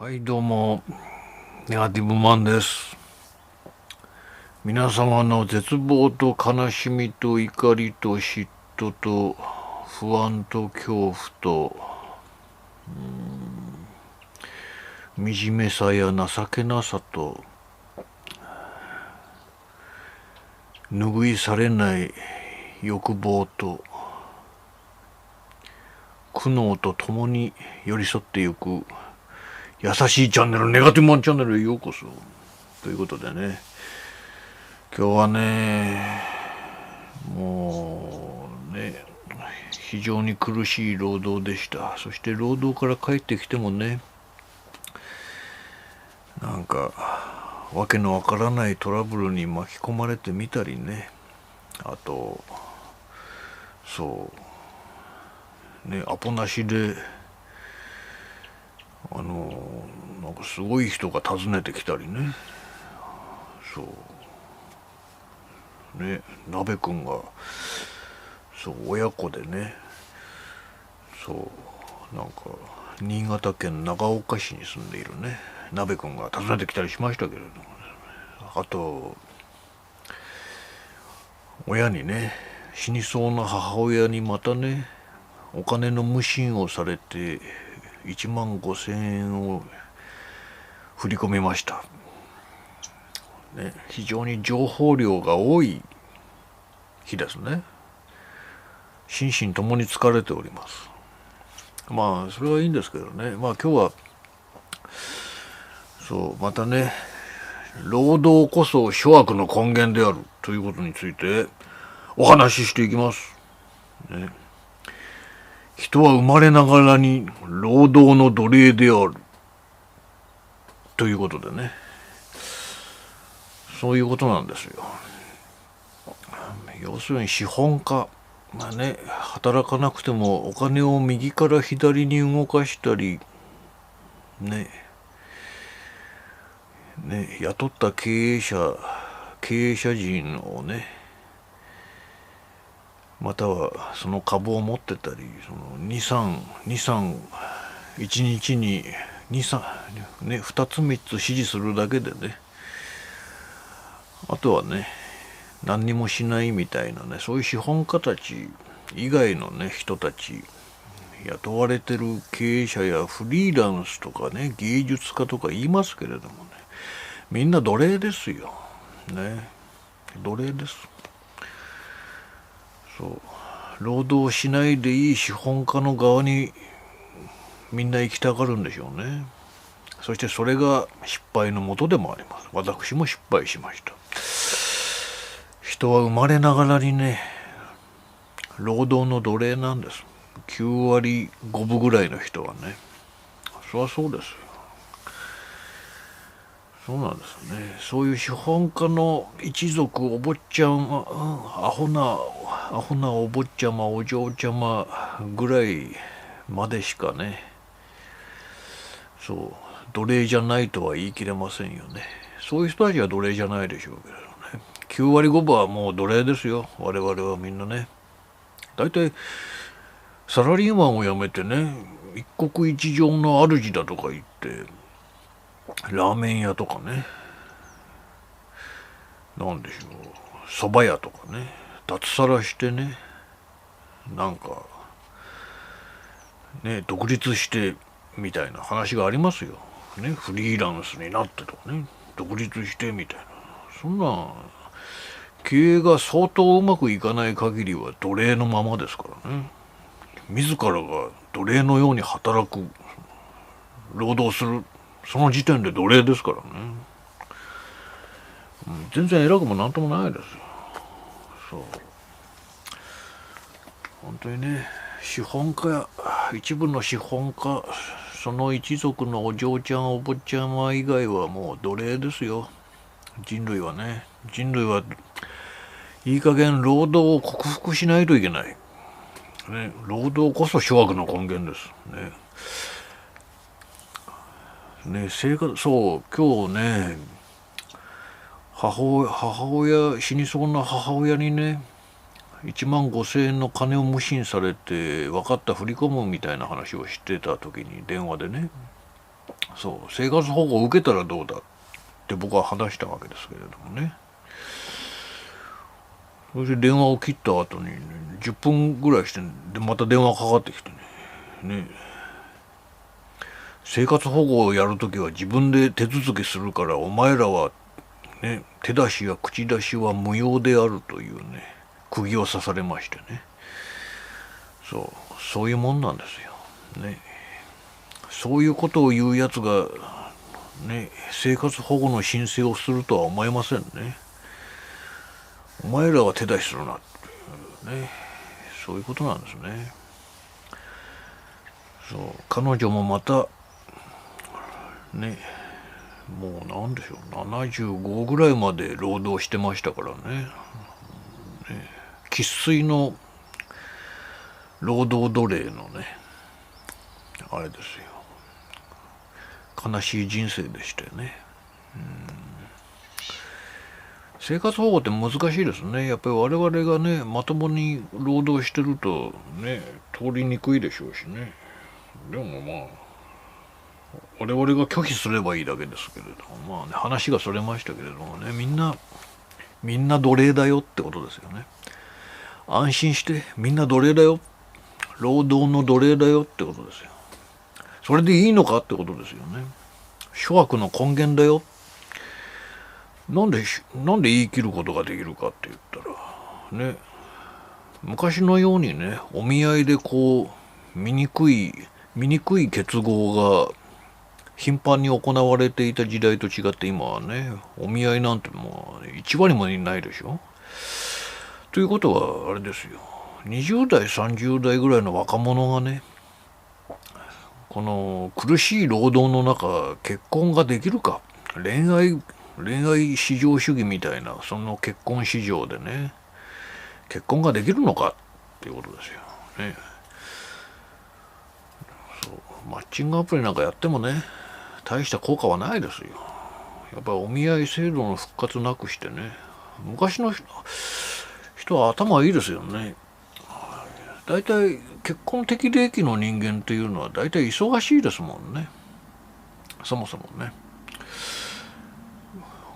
はいどうも、ネガティブマンです。皆様の絶望と悲しみと怒りと嫉妬と不安と恐怖と惨めさや情けなさと拭いされない欲望と苦悩とともに寄り添っていく優しいチャンネル、ネガティブマンチャンネルへようこそということでね、今日はね、もうね、非常に苦しい労働でした。そして労働から帰ってきてもね、なんかわけのわからないトラブルに巻き込まれてみたりね、あとそうね、アポなしでなんかすごい人が訪ねてきたりね、そうね、鍋くんが親子でね、なんか新潟県長岡市に住んでいるね鍋くんが訪ねてきたりしましたけれども、ね、あと親にね、死にそうな母親にまたね、お金の無心をされて1万5,000円を振り込みました、ね、非常に情報量が多い日ですね。心身ともに疲れております。まあそれはいいんですけどね、まあ今日はまたね、労働こそ諸悪の根源であるということについてお話ししていきます、ね、人は生まれながらに労働の奴隷であるということでね、そういうことなんですよ。要するに資本家、まあね、働かなくてもお金を右から左に動かしたりね、雇った経営者陣をね、またはその株を持ってたり、1日に23、2つ3つ指示するだけでね、あとはね何にもしないみたいなね、そういう資本家たち以外のね人たち、雇われてる経営者やフリーランスとかね、芸術家とか言いますけれどもね、みんな奴隷ですよね。奴隷です。労働しないでいい資本家の側にみんな行きたがるんでしょうね。そしてそれが失敗のもとでもあります。私も失敗しました。人は生まれながらにね、労働の奴隷なんです。9割5分ぐらいの人はね、そりゃそうですよ。そうなんですね。そういう資本家の一族、お坊ちゃま、アホなお坊ちゃま、お嬢ちゃまぐらいまでしかね、奴隷じゃないとは言い切れませんよね。そういう人たちは奴隷じゃないでしょうけれどね。9割5分はもう奴隷ですよ。我々はみんなね。大体サラリーマンを辞めてね、一国一城の主だとか言ってラーメン屋とかね、なんでしょう、蕎麦屋とかね、脱サラしてね、なんかね、独立してみたいな話がありますよ。ね、フリーランスになってとかね、独立してみたいな。そんな経営が相当うまくいかない限りは奴隷のままですからね。自らが奴隷のように働く、労働する、その時点で奴隷ですからね。全然偉くもなんともないですよ。本当にね、資本家、一部の資本家、その一族のお嬢ちゃんお坊ちゃま以外はもう奴隷ですよ。人類はいい加減労働を克服しないといけない、ね、労働こそ諸悪の根源ですね。今日ね、死にそうな母親にね、1万5,000円の金を無心されて分かった振り込むみたいな話をしてた時に電話でね、そう生活保護を受けたらどうだって僕は話したわけですけれどもね。それで電話を切った後に、10分ぐらいしてでまた電話かかってきてね、生活保護をやるときは自分で手続きするからお前らは、ね、手出しや口出しは無用であるというね釘を刺されましてね。そういうもんなんですよ。ね、そういうことを言うやつが、ね、生活保護の申請をするとは思えませんね。お前らは手出しするなっていうね、そういうことなんですね。彼女もまたね、もうなんでしょう、75ぐらいまで労働してましたからね。生粋の労働奴隷のね、あれですよ。悲しい人生でしたよね。生活保護って難しいですね。やっぱり我々がね、まともに労働してるとね、通りにくいでしょうしね。でもまあ、我々が拒否すればいいだけですけれども、まあね、話がそれましたけれどもね、みんな奴隷だよってことですよね。安心して、みんな奴隷だよ。労働の奴隷だよってことですよ。それでいいのかってことですよね。諸悪の根源だよ。なんで言い切ることができるかって言ったら、ね、昔のようにね、お見合いでこう、醜い結合が頻繁に行われていた時代と違って今はね、お見合いなんてもう1割もいないでしょ。ということはあれですよ。20代、30代ぐらいの若者がね、この苦しい労働の中、結婚ができるか。恋愛至上主義みたいな、その結婚市場でね、結婚ができるのかっていうことですよ。ね。マッチングアプリなんかやってもね、大した効果はないですよ。やっぱりお見合い制度の復活なくしてね、昔の人は頭いいですよね。大体結婚適齢期の人間っていうのは大体忙しいですもんね。そもそもね。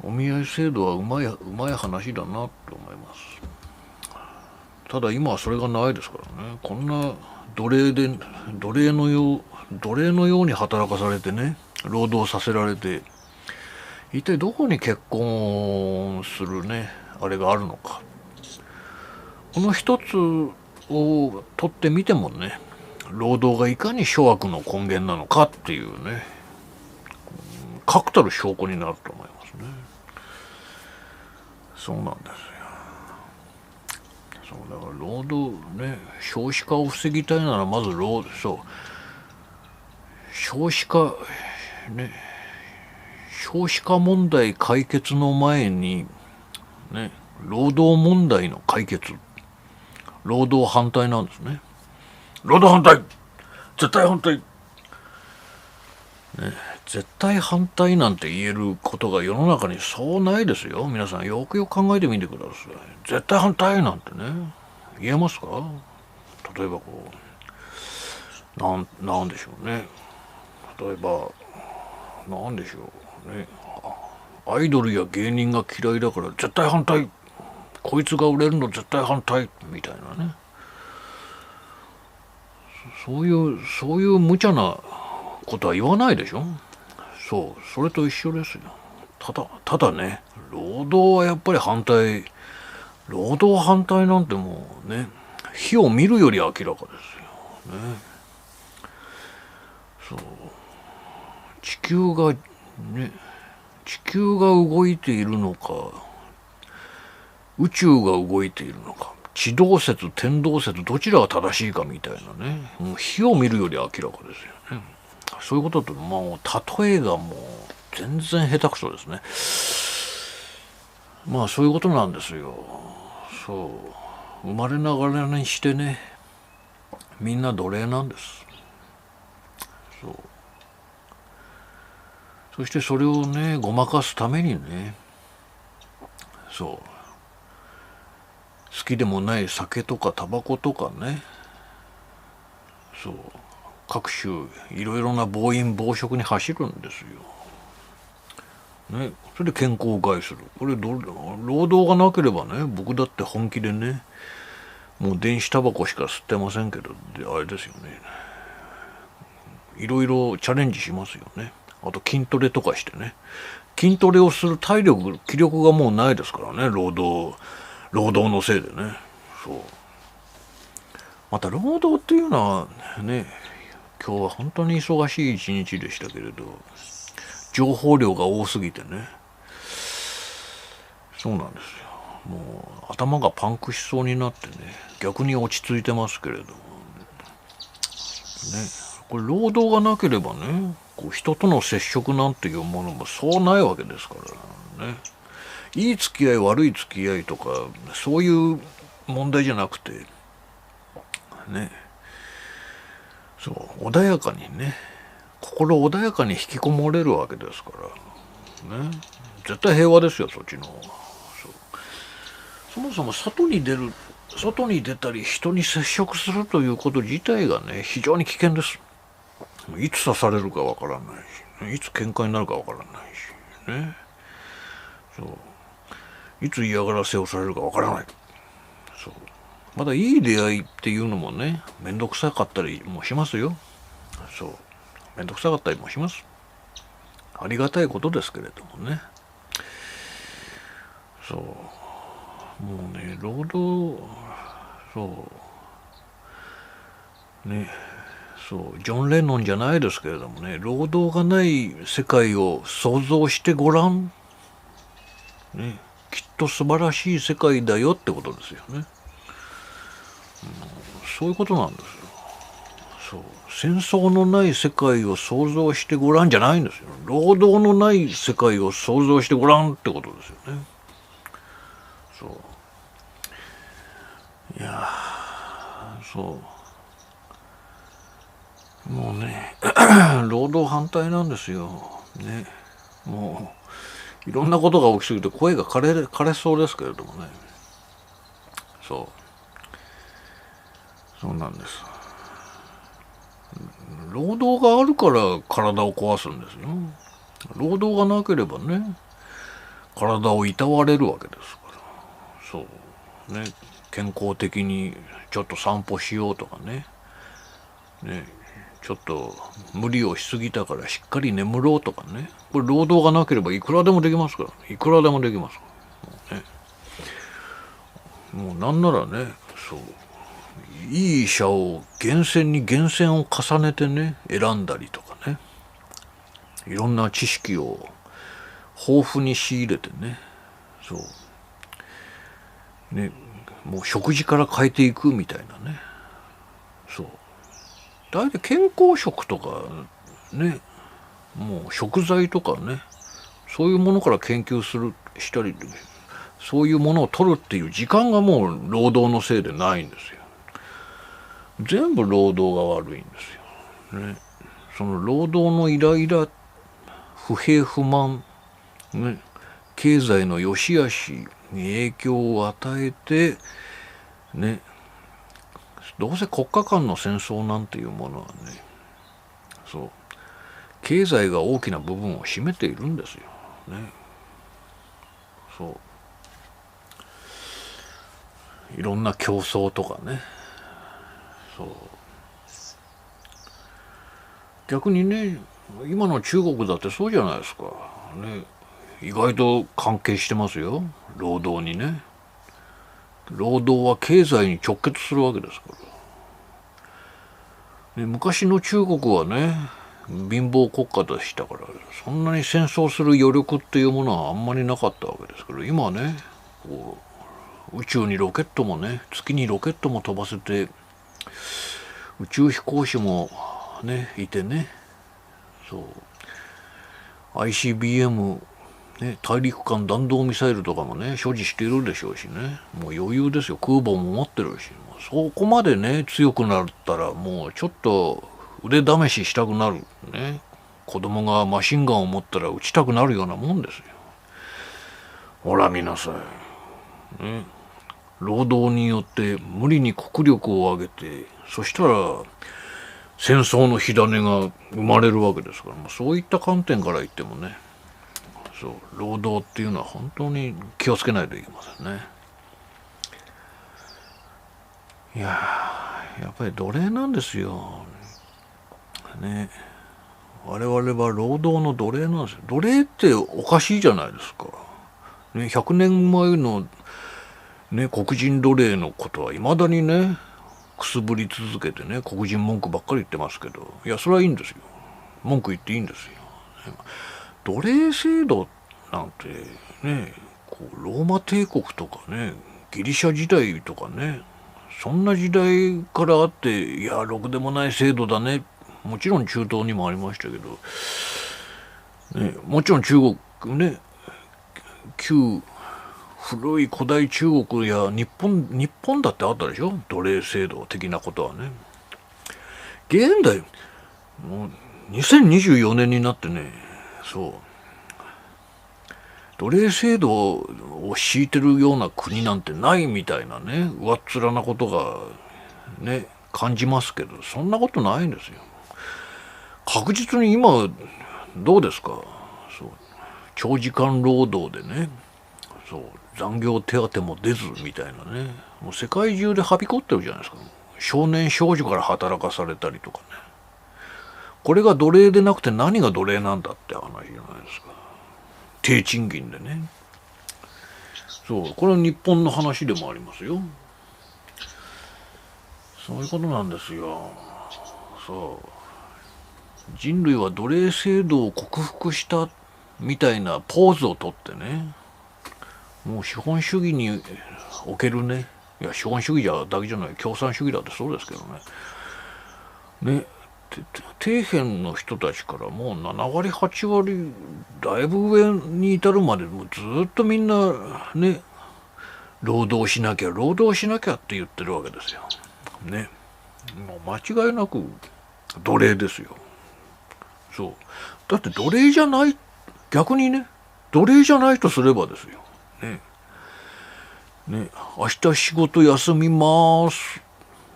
お見合い制度はうまい話だなと思います。ただ今はそれがないですからね。こんな奴隷のように働かされてね、労働させられて、一体どこに結婚するね、あれがあるのか。この一つを取ってみてもね、労働がいかに諸悪の根源なのかっていうね、確たる証拠になると思いますね。そうなんですよ。そうだから労働ね、少子化を防ぎたいならまず少子化ね、少子化問題解決の前にね、労働問題の解決、労働反対なんですね。労働反対、絶対反対、ね、絶対反対なんて言えることが世の中にそうないですよ。皆さんよくよく考えてみてください。絶対反対なんてね、言えますか？例えばこう、なんでしょうね。例えば、なんでしょうね。アイドルや芸人が嫌いだから絶対反対。こいつが売れるの絶対反対。みたいなね。そういう無茶なことは言わないでしょ。それと一緒ですよ。ただね、労働はやっぱり反対。労働反対なんてもうね、火を見るより明らかですよ。ね。そう。地球がね、地球が動いているのか、宇宙が動いているのか、地動説、天動説、どちらが正しいかみたいなね、もう火を見るより明らかですよね。そういうことと、もう例えがもう全然下手くそですね。まあそういうことなんですよ。生まれながらにしてね、みんな奴隷なんです。そしてそれをね、ごまかすためにね、好きでもない酒とかタバコとかね、各種いろいろな暴飲暴食に走るんですよ。ね、それで健康を害する。これ労働がなければね、僕だって本気でね、もう電子タバコしか吸ってませんけど、あれですよね。いろいろチャレンジしますよね。あと筋トレとかしてね。筋トレをする体力、気力がもうないですからね、労働のせいでね。そう。また労働っていうのはね、今日は本当に忙しい一日でしたけれど、情報量が多すぎてね。そうなんですよ。もう頭がパンクしそうになってね、逆に落ち着いてますけれどもね。これ労働がなければね、こう人との接触なんていうものもそうないわけですからね。いい付き合い悪い付き合いとかそういう問題じゃなくてね、そう穏やかにね、心穏やかに引きこもれるわけですからね。絶対平和ですよ、そっちの方が。そもそも外に出たり人に接触するということ自体がね、非常に危険です。いつ刺されるかわからないし、いつ喧嘩になるかわからないしね。そういつ嫌がらせをされるかわからない。そうまだいい出会いっていうのもね、めんどくさかったりもしますよ。そうめんどくさかったりもします。ありがたいことですけれどもね。そうもうね、労働、そうね、そうジョン・レノンじゃないですけれどもね、労働がない世界を想像してごらん、ね、きっと素晴らしい世界だよってことですよね。そういうことなんですよ。そう戦争のない世界を想像してごらんじゃないんですよ。労働のない世界を想像してごらんってことですよね。そういやそうもうね労働反対なんですよね。もういろんなことが起きすぎて声が枯れそうですけれどもね。そうなんです。労働があるから体を壊すんですよ。労働がなければね、体をいたわれるわけですから。そうね、健康的にちょっと散歩しようとかね、ちょっと無理をしすぎたからしっかり眠ろうとかね、これ労働がなければいくらでもできますから、いくらでもできますからもうなんならね、そういい医者を厳選に厳選を重ねてね、選んだりとかね、いろんな知識を豊富に仕入れてね、そうね、もう食事から変えていくみたいなね。そう大体健康食とかね、もう食材とかね、そういうものから研究したり、そういうものを取るっていう時間がもう労働のせいでないんですよ。全部労働が悪いんですよ。ね、その労働のイライラ、不平不満、ね、経済の良し悪しに影響を与えてね、どうせ国家間の戦争なんていうものはね、そう経済が大きな部分を占めているんですよ。ね、そういろんな競争とかね、そう逆にね、今の中国だってそうじゃないですか。ね、意外と関係してますよ、労働にね。労働は経済に直結するわけですから。ね、昔の中国はね、貧乏国家でしたから、そんなに戦争する余力っていうものはあんまりなかったわけですけど、今はね、こう宇宙にロケットもね、月にロケットも飛ばせて、宇宙飛行士もねいてね、そう ICBM、ね、大陸間弾道ミサイルとかもね所持しているでしょうしね、もう余裕ですよ。空母も持ってるし、そこまでね強くなったらもうちょっと腕試ししたくなるね。子供がマシンガンを持ったら撃ちたくなるようなもんですよ。ほら見なさい、ね、労働によって無理に国力を上げて、そしたら戦争の火種が生まれるわけですから、そういった観点から言ってもね、そう労働っていうのは本当に気をつけないといけませんね。いややっぱり奴隷なんですよね。我々は労働の奴隷なんですよ。奴隷っておかしいじゃないですか、ね、100年前の、ね、黒人奴隷のことはいまだにねくすぶり続けてね、黒人文句ばっかり言ってますけど、いやそれはいいんですよ、文句言っていいんですよ。奴隷制度なんてね、こうローマ帝国とかね、ギリシャ時代とかね、そんな時代からあって、いやろくでもない制度だね。もちろん中東にもありましたけど、ね、もちろん中国ね、旧古い古代中国や日本だってあったでしょ、奴隷制度的なことはね。現代もう2024年になってね、そう奴隷制度を敷いてるような国なんてないみたいなね、上っ面なことがね感じますけど、そんなことないんですよ。確実に今どうですか、そう長時間労働でね、そう残業手当も出ずみたいなね、もう世界中ではびこってるじゃないですか。少年少女から働かされたりとかね。これが奴隷でなくて何が奴隷なんだって話じゃないですか。低賃金でね。そうこれは日本の話でもありますよ。そういうことなんですよ。そう人類は奴隷制度を克服したみたいなポーズをとってね、もう資本主義におけるね、いや資本主義だけじゃない、共産主義だってそうですけどね、底辺の人たちからもう7割8割だいぶ上に至るまでもうずっとみんなね、労働しなきゃ労働しなきゃって言ってるわけですよね。もう間違いなく奴隷ですよ。そうだって奴隷じゃない、逆にね、奴隷じゃないとすればですよね。明日仕事休みます、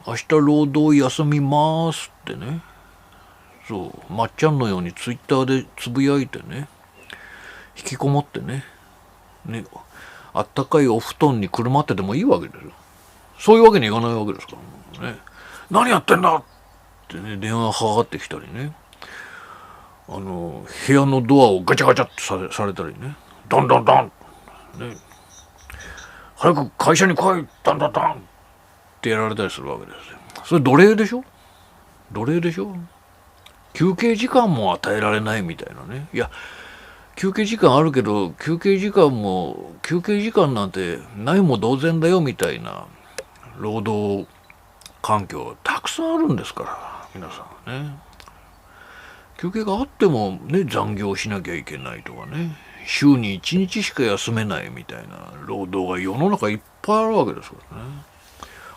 明日労働休みますってね、そうまっちゃんのようにツイッターでつぶやいてね、引きこもってね、あったかいお布団にくるまっててもいいわけですよ。そういうわけにいかないわけですからね。何やってんだってね、電話かかってきたりね、部屋のドアをガチャガチャってされたりね、ドンドンドンね、早く会社に来いドンドンドンってやられたりするわけですよ。それ奴隷でしょ、奴隷でしょ。休憩時間も与えられないみたいなね。いや休憩時間あるけど休憩時間なんてないも同然だよみたいな労働環境たくさんあるんですから皆さんね。休憩があってもね残業しなきゃいけないとかね、週に1日しか休めないみたいな労働が世の中いっぱいあるわけですからね。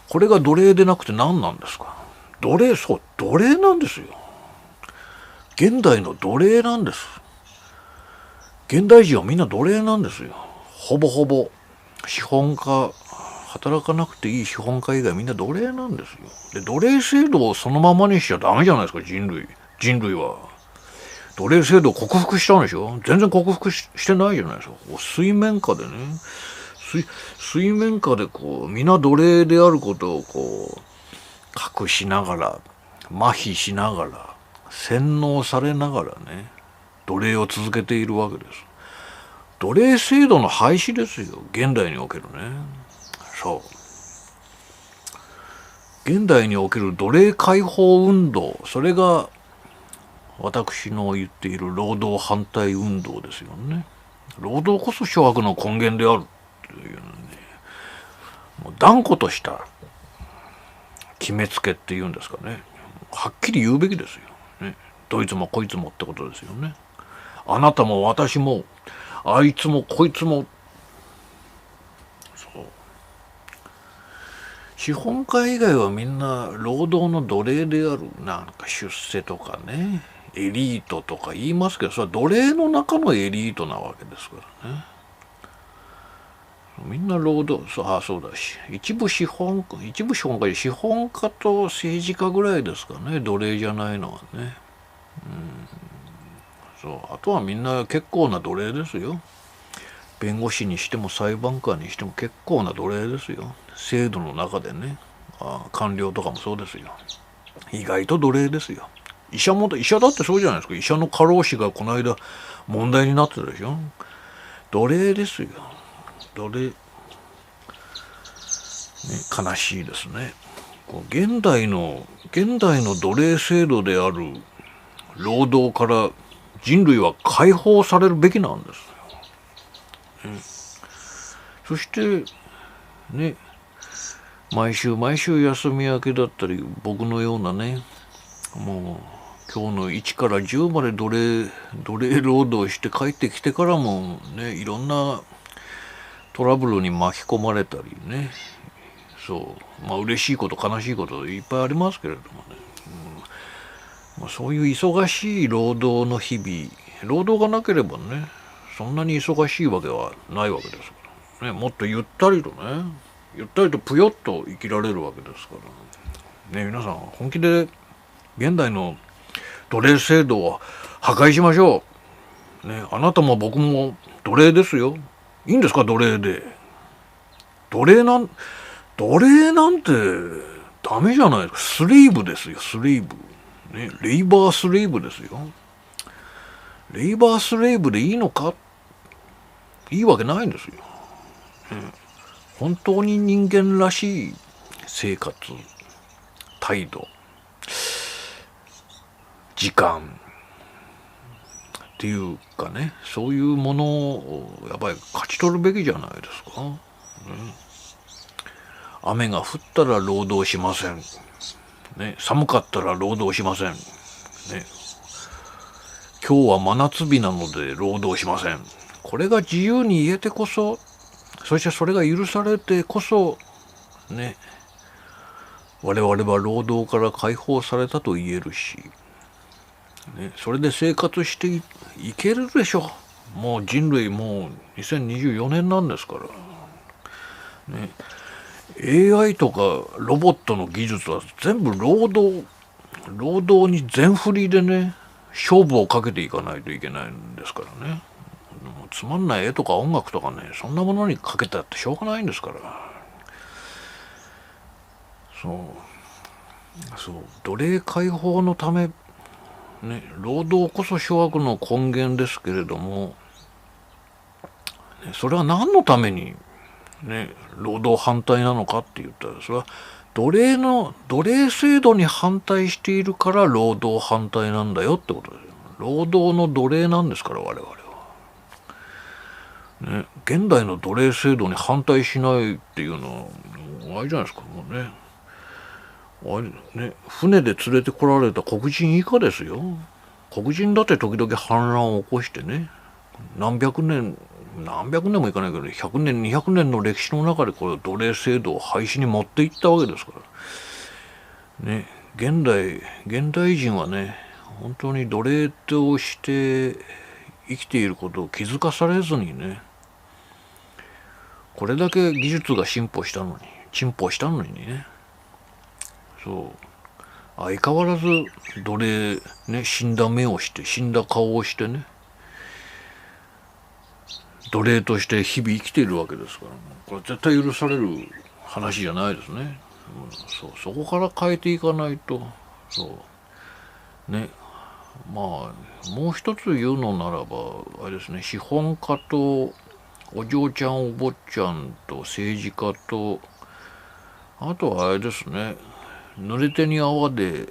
これが奴隷でなくて何なんですか。奴隷、そう奴隷なんですよ。現代の奴隷なんです。現代人はみんな奴隷なんですよ。ほぼほぼ資本家、働かなくていい資本家以外みんな奴隷なんですよ。で奴隷制度をそのままにしちゃダメじゃないですか。人類は奴隷制度を克服したんでしょ。全然克服してないじゃないですか。こう水面下でね、水面下でこう皆奴隷であることをこう隠しながら、麻痺しながら、洗脳されながらね、奴隷を続けているわけです。奴隷制度の廃止ですよ、現代におけるね。現代における奴隷解放運動、それが私の言っている労働反対運動ですよね。労働こそ諸悪の根源であるというのね、もう断固とした決めつけっていうんですかね、はっきり言うべきですよ、ね、どいつもこいつもってことですよね。あなたも私もあいつもこいつも、そう資本家以外はみんな労働の奴隷である。なんか出世とかねエリートとか言いますけど、それは奴隷の中のエリートなわけですからね。みんな労働、そうだし、一部資本家、資本家と政治家ぐらいですかね、奴隷じゃないのはね。あとはみんな結構な奴隷ですよ。弁護士にしても裁判官にしても結構な奴隷ですよ。制度の中でね。官僚とかもそうですよ。意外と奴隷ですよ。医者だってそうじゃないですか。医者の過労死がこの間問題になってたでしょ。奴隷ですよ。奴隷。ね、悲しいですね。現代の奴隷制度である労働から人類は解放されるべきなんです。そしてね、毎週休み明けだったり、僕のようなね、もう今日の1から10まで奴隷労働して帰ってきてからもね、いろんなトラブルに巻き込まれたりね、嬉しいこと悲しいこといっぱいありますけれどもね、そういう忙しい労働の日々、労働がなければね、そんなに忙しいわけはないわけですからね。もっとゆったりとぷよっと生きられるわけですからね。皆さん本気で現代の奴隷制度を破壊しましょう。ね、あなたも僕も奴隷ですよ。いいんですか、奴隷で。奴隷なんてダメじゃないですか。スレイブですよ、スレイブ。ね、レイバースレイブですよ。レイバースレイブでいいのか？いいわけないんですよ。本当に人間らしい生活、態度、時間っていうかね、そういうものをやっぱり勝ち取るべきじゃないですか。雨が降ったら労働しません。ね、寒かったら労働しません。ね、今日は真夏日なので労働しません。これが自由に言えてこそ、そしてそれが許されてこそ、ね、我々は労働から解放されたと言えるし、ね、それで生活していけるでしょ。もう人類もう2024年なんですから。ね、AI とかロボットの技術は全部労働に全振りでね、勝負をかけていかないといけないんですからね。つまんない絵とか音楽とかね、そんなものにかけたってしょうがないんですから。奴隷解放のため、ね、労働こそ諸悪の根源ですけれども、それは何のために、ね、労働反対なのかって言ったら、それは奴隷制度に反対しているから労働反対なんだよってことですよ。労働の奴隷なんですから、我々は。ね、現代の奴隷制度に反対しないっていうのは、あれじゃないですか、もうね。船で連れてこられた黒人以下ですよ。黒人だって時々反乱を起こしてね、何百年もいかないけど、100年、200年の歴史の中でこれ奴隷制度を廃止に持っていったわけですから。ね、現代人はね、本当に奴隷として生きていることを気づかされずにね、これだけ技術が進歩したのにね、相変わらず奴隷ね、死んだ目をして死んだ顔をしてね、奴隷として日々生きているわけですから、これ絶対許される話じゃないですね。そこから変えていかないと、ね、もう一つ言うのならばあれですね、資本家とお嬢ちゃんお坊ちゃんと政治家と、あとはあれですね、濡れ手に泡で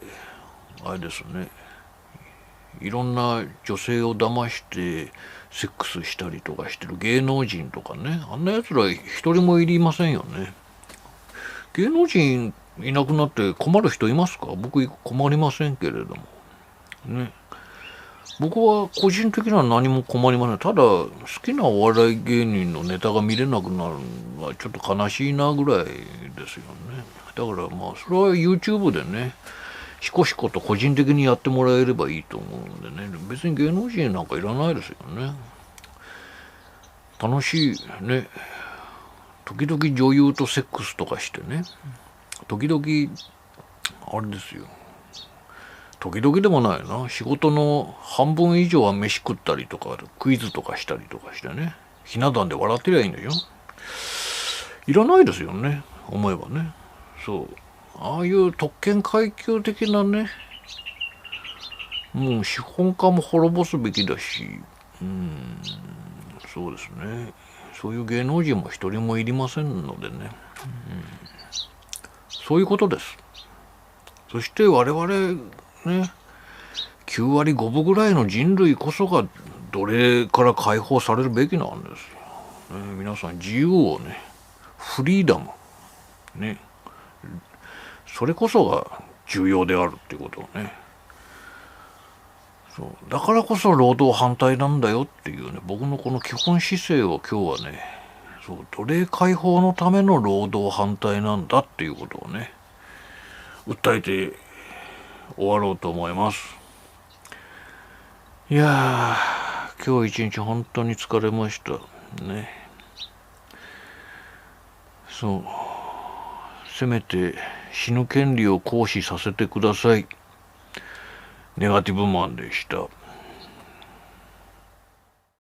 あれですね、いろんな女性を騙してセックスしたりとかしてる芸能人とかね、あんなやつら一人もいりませんよね。芸能人いなくなって困る人いますか？僕困りませんけれどもね。僕は個人的には何も困りません。ただ好きなお笑い芸人のネタが見れなくなるのはちょっと悲しいなぐらいですよね。だからそれは YouTube でね、しこしこと個人的にやってもらえればいいと思うんでね、別に芸能人なんかいらないですよね。楽しいね、時々女優とセックスとかしてね、時々あれですよ、時々でもないな、仕事の半分以上は飯食ったりとかクイズとかしたりとかしてね、ひな壇で笑ってりゃいいんだよ。いらないですよね、思えばね。そう、ああいう特権階級的なね、もう資本家も滅ぼすべきだし、そうですね、そういう芸能人も一人もいりませんのでね、そういうことです。そして我々ね、9割5分ぐらいの人類こそが奴隷から解放されるべきなんですよ、皆さん自由をね、フリーダムね、それこそが重要であるっていうことをね、そうだからこそ労働反対なんだよっていうね、僕のこの基本姿勢を今日はね、そう奴隷解放のための労働反対なんだっていうことをね、訴えて終わろうと思います。いやー、今日一日本当に疲れましたね。そう、せめて死ぬ権利を行使させてください。ネガティブマンでした。